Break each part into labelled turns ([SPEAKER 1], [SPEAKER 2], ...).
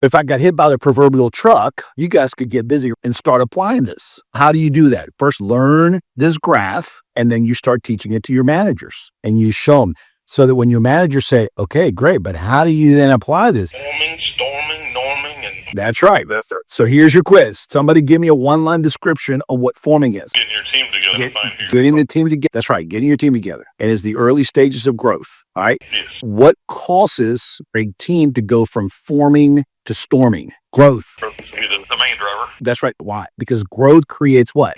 [SPEAKER 1] If I got hit by the proverbial truck, you guys could get busy and start applying this. How do you do that? First, learn this graph, and then you start teaching it to your managers, and you show them so that when your managers say, okay, great, but how do you then apply this?
[SPEAKER 2] Forming, storming, norming, and
[SPEAKER 1] That's right. So here's your quiz. Somebody give me a one-line description of what forming is.
[SPEAKER 2] getting your team together to find who you're
[SPEAKER 1] Getting the team together. That's right. Getting your team together. And it's the early stages of growth. All right.
[SPEAKER 2] Yes.
[SPEAKER 1] What causes a team to go from forming to storming? Growth.
[SPEAKER 2] It's gonna be the main driver.
[SPEAKER 1] That's right. Why? Because growth creates what?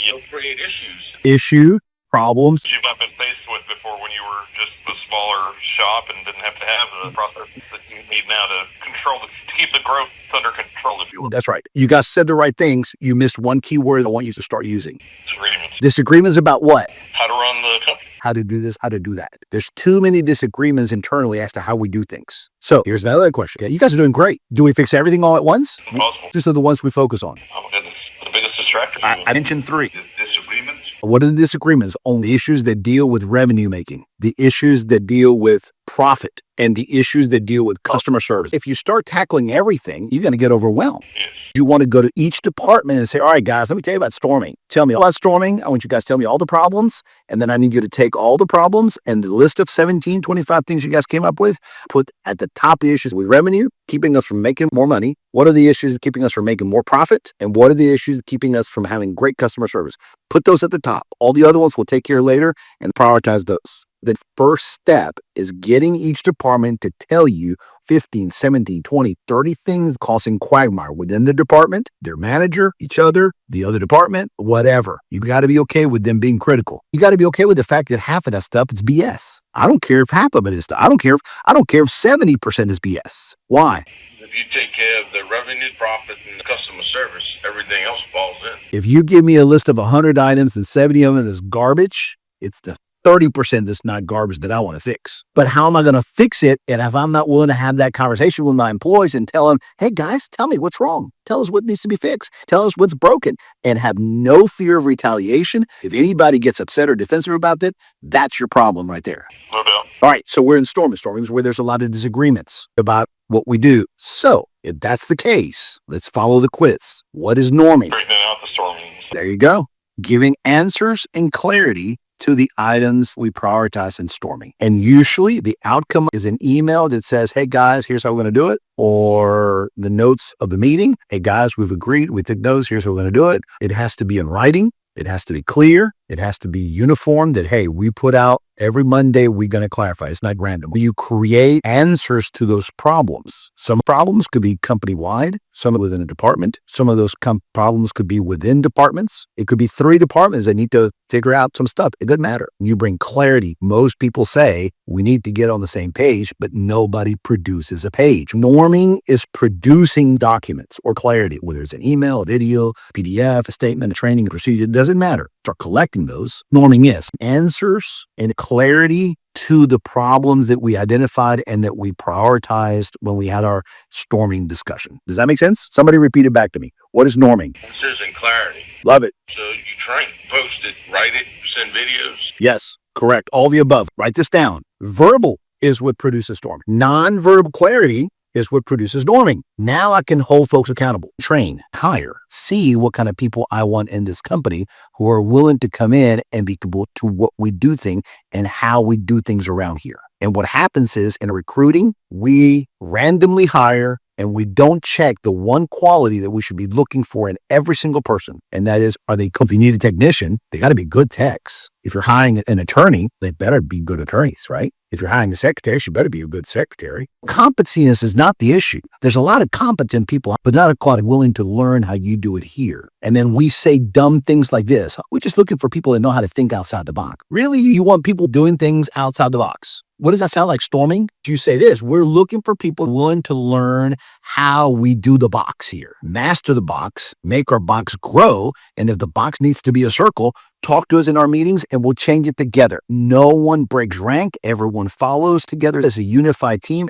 [SPEAKER 2] You'll create issues
[SPEAKER 1] Issue, problems.
[SPEAKER 2] you've not been faced with before when you were just a smaller shop and didn't have to have the processes that you need now to control to keep the growth under control, if you will.
[SPEAKER 1] That's right. You guys said the right things. You missed one key word I want you to start using.
[SPEAKER 2] Disagreements.
[SPEAKER 1] Disagreements about what?
[SPEAKER 2] How to run the company.
[SPEAKER 1] How to do this, how to do that. There's too many disagreements internally as to how we do things. So here's another question. Okay, you guys are doing great. Do we fix everything all at once?
[SPEAKER 2] Impossible.
[SPEAKER 1] These are the ones we focus on.
[SPEAKER 2] Oh my goodness. The biggest distractor.
[SPEAKER 1] I mentioned three.
[SPEAKER 2] The disagreements.
[SPEAKER 1] What are the disagreements? On the issues that deal with revenue making, the issues that deal with profit, and the issues that deal with customer service. If you start tackling everything, you're going to get overwhelmed.
[SPEAKER 2] Yes.
[SPEAKER 1] You want to go to each department and say, all right, guys, let me tell you about storming. Tell me all about storming. I want you guys to tell me all the problems. And then I need you to take all the problems and the list of 17, 25 things you guys came up with, put at the top the issues with revenue, keeping us from making more money. What are the issues keeping us from making more profit? And what are the issues keeping us from having great customer service? Put those at the top. All the other ones we'll take care of later and prioritize those. The first step is getting each department to tell you 15, 17, 20, 30 things causing quagmire within the department, their manager, each other, the other department, whatever. You got to be okay with them being critical. You got to be okay with the fact that half of that stuff is BS. I don't care if half of it is. I don't care if 70% is BS. Why?
[SPEAKER 2] If you take care of the revenue, profit, and the customer service, everything else falls in.
[SPEAKER 1] If you give me a list of 100 items and 70 of it is garbage, it's the 30% that's not garbage that I want to fix. But how am I going to fix it? And if I'm not willing to have that conversation with my employees and tell them, hey guys, tell me what's wrong. Tell us what needs to be fixed. Tell us what's broken, and have no fear of retaliation. If anybody gets upset or defensive about that, that's your problem right there.
[SPEAKER 2] No doubt.
[SPEAKER 1] All right. So we're in storming. Storming is where there's a lot of disagreements about what we do. So if that's the case, let's follow the quiz. What is norming?
[SPEAKER 2] Straightening out the storming.
[SPEAKER 1] There you go. Giving answers and clarity to the items we prioritize in storming. And usually the outcome is an email that says, hey guys, here's how we're going to do it. Or the notes of the meeting. Hey guys, we've agreed. We took those. Here's how we're going to do it. It has to be in writing. It has to be clear. It has to be uniform that, hey, we put out every Monday, we're going to clarify. It's not random. You create answers to those problems. Some problems could be company-wide, some within a department. Some of those problems could be within departments. It could be 3 departments that need to figure out some stuff. It doesn't matter. You bring clarity. Most people say we need to get on the same page, but nobody produces a page. Norming is producing documents or clarity, whether it's an email, a video, PDF, a statement, a training, a procedure. It doesn't matter. Start collecting those. Norming is answers and clarity to the problems that we identified and that we prioritized when we had our storming discussion. Does that make sense? Somebody repeat it back to me. What is norming?
[SPEAKER 2] Answers and clarity.
[SPEAKER 1] Love it.
[SPEAKER 2] So you train, post it, write it, send videos.
[SPEAKER 1] Yes, correct. All the above. Write this down. Verbal is what produces storming. Non-verbal clarity is what produces norming. Now I can hold folks accountable, train, hire, see what kind of people I want in this company who are willing to come in and be able to what we do things and how we do things around here. And what happens is in recruiting, we randomly hire and we don't check the one quality that we should be looking for in every single person. And that is, if you need a technician, they got to be good techs. If you're hiring an attorney, they better be good attorneys, right? If you're hiring a secretary, she better be a good secretary. Competency is not the issue. There's a lot of competent people, but not quite willing to learn how you do it here. And then we say dumb things like this. We're just looking for people that know how to think outside the box. Really? You want people doing things outside the box? What does that sound like, storming? You say this, we're looking for people willing to learn how we do the box here. Master the box, make our box grow, and if the box needs to be a circle, talk to us in our meetings and we'll change it together. No one breaks rank. Everyone follows together as a unified team.